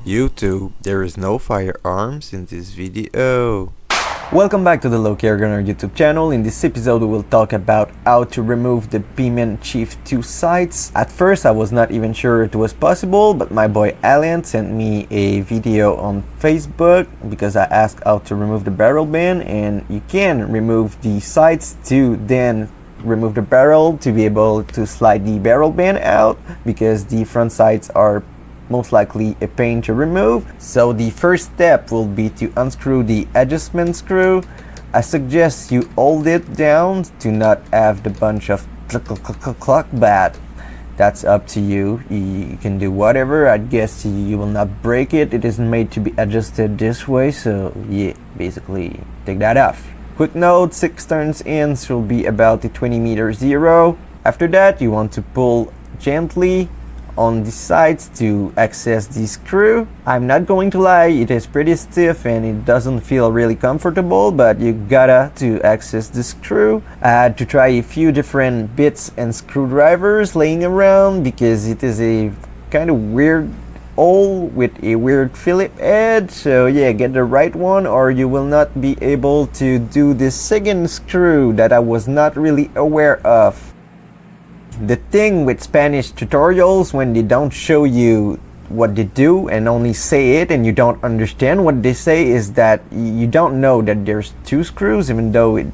YouTube, there is no firearms in this video. Welcome back to the Low-Key Gunner YouTube channel. In this episode we will talk about how to remove the Beam Chief 2 sights. At first I was not even sure it was possible, but my boy Alien sent me a video on Facebook because I asked how to remove the barrel bin, and you can remove the sights to then remove the barrel to be able to slide the barrel bin out, because the front sights are most likely a pain to remove. So the first step will be to unscrew the adjustment screw. I suggest you hold it down to not have the bunch of cluck, but that's up to you. You can do whatever. I guess you will not break it. It is made to be adjusted this way, so yeah, basically take that off. Quick note, 6 turns in will be about the 20-meter zero. After that you want to pull gently on the sides to access the screw. I'm not going to lie, it is pretty stiff and it doesn't feel really comfortable, but you gotta to access the screw. I had to try a few different bits and screwdrivers laying around because it is a kind of weird hole with a weird Phillips head. So yeah, get the right one or you will not be able to do this second screw that I was not really aware of. The thing with Spanish tutorials, when they don't show you what they do and only say it and you don't understand what they say, is that you don't know that there's 2 screws, even though it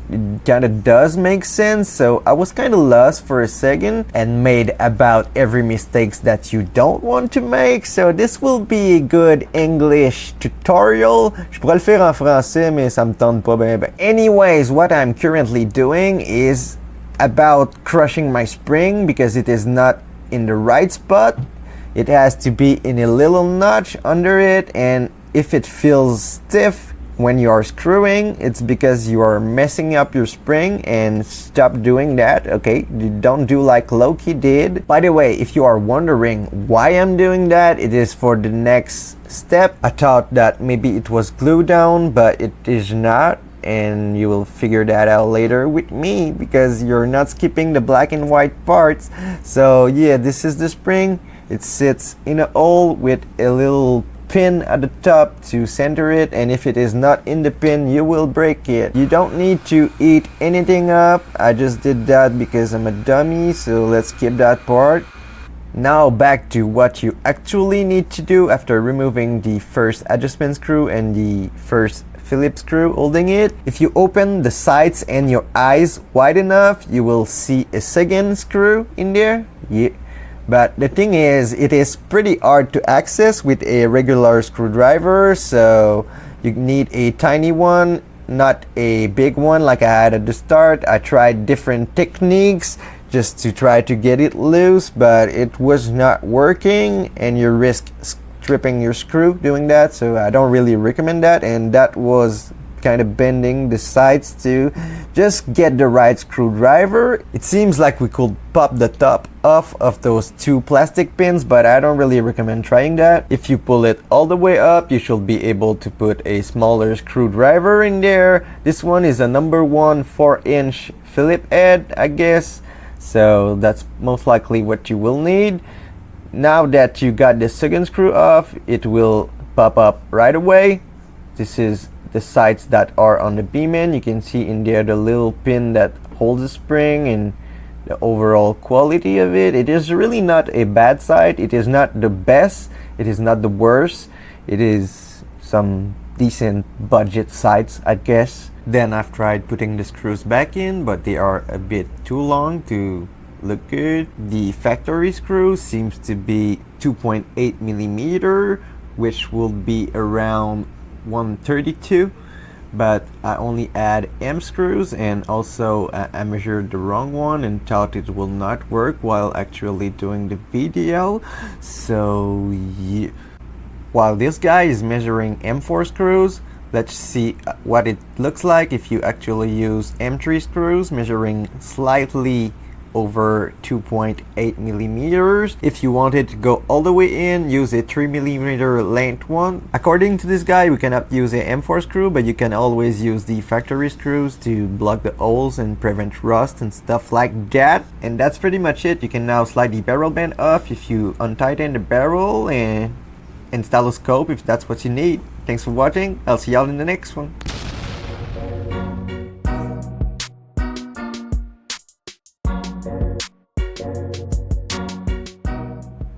kind of does make sense. So I was kind of lost for a second and made about every mistakes that you don't want to make. So this will be a good English tutorial. Je pourrais le faire en français, mais ça me tente pas bien. But anyways, what I'm currently doing is about crushing my spring because it is not in the right spot. It has to be in a little notch under it, and if it feels stiff when you are screwing, it's because you are messing up your spring, and stop doing that, okay? Don't do like Loki did. By the way, if you are wondering why I'm doing that, it is for the next step. I thought that maybe it was glue down, but it is not. And you will figure that out later with me because you're not skipping the black and white parts. So yeah, this is the spring. It sits in a hole with a little pin at the top to center it, and if it is not in the pin you will break it. You don't need to eat anything up. I just did that because I'm a dummy, so let's skip that part. Now back to what you actually need to do after removing the first adjustment screw and the first Phillips screw holding it. If you open the sides and your eyes wide enough, you will see a second screw in there. Yeah. But the thing is, it is pretty hard to access with a regular screwdriver, so you need a tiny one, not a big one like I had at the start. I tried different techniques just to try to get it loose, but it was not working and you risk stripping your screw doing that, so I don't really recommend that. And that was kind of bending the sides too. Just get the right screwdriver. It seems like we could pop the top off of those 2 plastic pins, but I don't really recommend trying that. If you pull it all the way up, you should be able to put a smaller screwdriver in there. This one is a number 1 4-inch Phillips head, I guess, so that's most likely what you will need. Now that you got the second screw off, it will pop up right away. This is the sides that are on the beam end. You can see in there the little pin that holds the spring and the overall quality of it. It is really not a bad side. It is not the best. It is not the worst. It is some decent budget sides, I guess. Then I've tried putting the screws back in, but they are a bit too long to look good. The factory screw seems to be 2.8 millimeter, which will be around 132, but I only add M screws, and also I measured the wrong one and thought it will not work while actually doing the video. So yeah. While this guy is measuring M4 screws, let's see what it looks like if you actually use M3 screws, measuring slightly over 2.8 millimeters. If you wanted to go all the way in, use a 3 millimeter length one. According to this guy, we cannot use a M4 screw, but you can always use the factory screws to block the holes and prevent rust and stuff like that. And that's pretty much it. You can now slide the barrel band off if you untighten the barrel, and install a scope if that's what you need. Thanks for watching. I'll see y'all in the next one.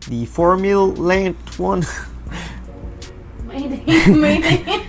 The 4 mil length one. Mayday.